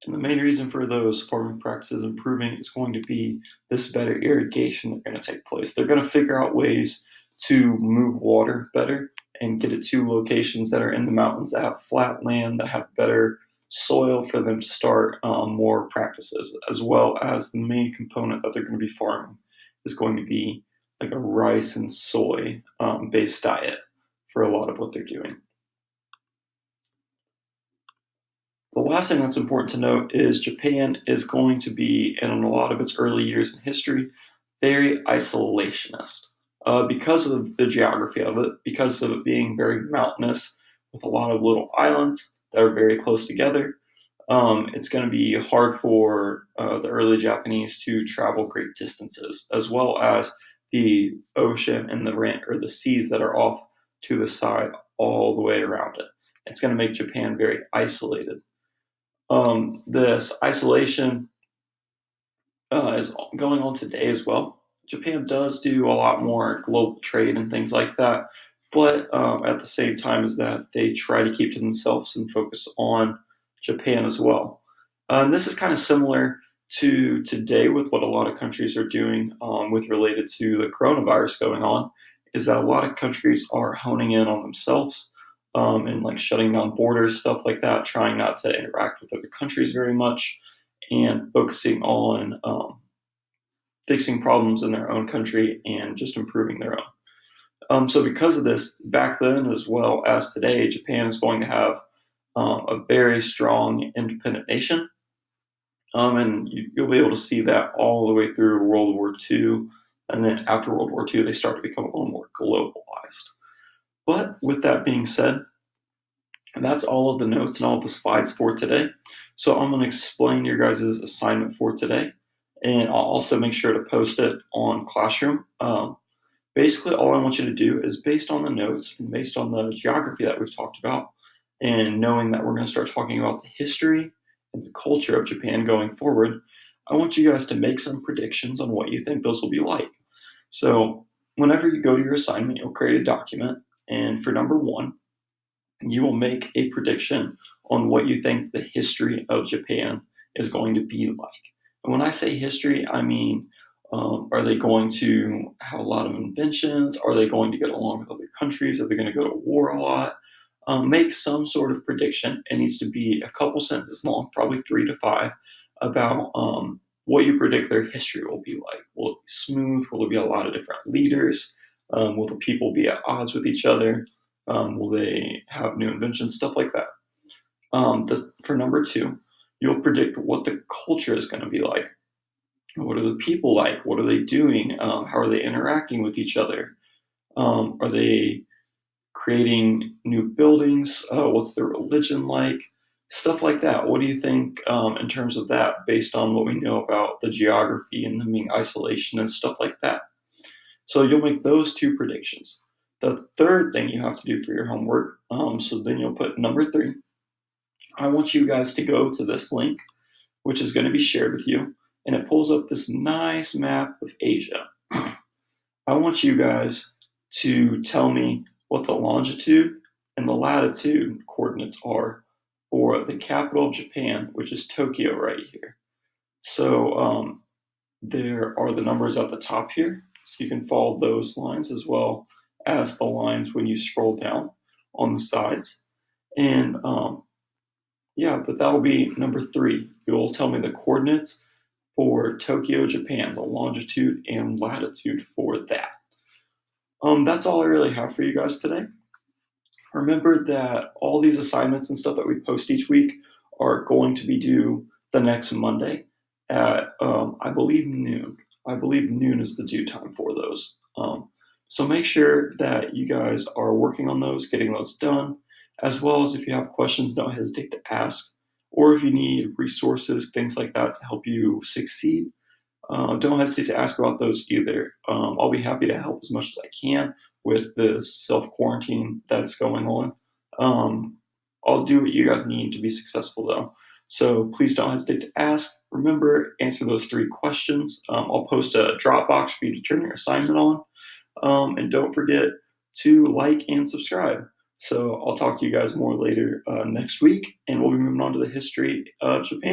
And the main reason for those farming practices improving is going to be this better irrigation that's going to take place. They're going to figure out ways to move water better and get it to locations that are in the mountains that have flat land, that have better soil for them to start more practices, as well as the main component that they're going to be farming is going to be like a rice and soy based diet for a lot of what they're doing. The last thing that's important to note is Japan is going to be, in a lot of its early years in history, very isolationist. Because of the geography of it, because of it being very mountainous with a lot of little islands that are very close together, it's going to be hard for the early Japanese to travel great distances, as well as the ocean and the seas that are off to the side all the way around it. It's going to make Japan very isolated. This isolation is going on today as well. Japan does do a lot more global trade and things like that, but at the same time as that, they try to keep to themselves and focus on Japan as well. This is kind of similar to today with what a lot of countries are doing with related to the coronavirus going on, is that a lot of countries are honing in on themselves and like shutting down borders, stuff like that, trying not to interact with other countries very much, and focusing on fixing problems in their own country and just improving their own. So, because of this, back then as well as today, Japan is going to have a very strong independent nation. And you'll be able to see that all the way through World War II. And then after World War II, they start to become a little more globalized. But with that being said, that's all of the notes and all of the slides for today. So I'm going to explain your guys' assignment for today, and I'll also make sure to post it on Classroom. Basically, all I want you to do is, based on the notes and based on the geography that we've talked about, and knowing that we're going to start talking about the history and the culture of Japan going forward, I want you guys to make some predictions on what you think those will be like. So whenever you go to your assignment, you'll create a document, and for number one, you will make a prediction on what you think the history of Japan is going to be like. And when I say history, I mean, are they going to have a lot of inventions? Are they going to get along with other countries? Are they going to go to war a lot? Make some sort of prediction. It needs to be a couple sentences long, probably 3 to 5, about what you predict their history will be like. Will it be smooth? Will there be a lot of different leaders? Will the people be at odds with each other? Will they have new inventions? Stuff like that. For number two, you'll predict what the culture is going to be like. What are the people like? What are they doing? How are they interacting with each other? Are they creating new buildings? What's their religion like? Stuff like that. What do you think in terms of that, based on what we know about the geography and them being isolation and stuff like that? So you'll make those two predictions. The third thing you have to do for your homework, so then you'll put number 3. I want you guys to go to this link, which is going to be shared with you, and it pulls up this nice map of Asia. I want you guys to tell me what the longitude and the latitude coordinates are for the capital of Japan, which is Tokyo right here. So there are the numbers at the top here, so you can follow those lines as well as the lines when you scroll down on the sides. And yeah, but that'll be number 3. You'll tell me the coordinates for Tokyo, Japan, the longitude and latitude for that. That's all I really have for you guys today. Remember that all these assignments and stuff that we post each week are going to be due the next Monday at, I believe, noon. I believe noon is the due time for those. So make sure that you guys are working on those, getting those done, as well as if you have questions, don't hesitate to ask. Or if you need resources, things like that to help you succeed, don't hesitate to ask about those either. I'll be happy to help as much as I can with the self-quarantine that's going on. I'll do what you guys need to be successful though. So please don't hesitate to ask. Remember, answer those 3 questions. I'll post a Dropbox for you to turn your assignment on. And don't forget to like and subscribe. So I'll talk to you guys more later next week, and we'll be moving on to the history of Japan.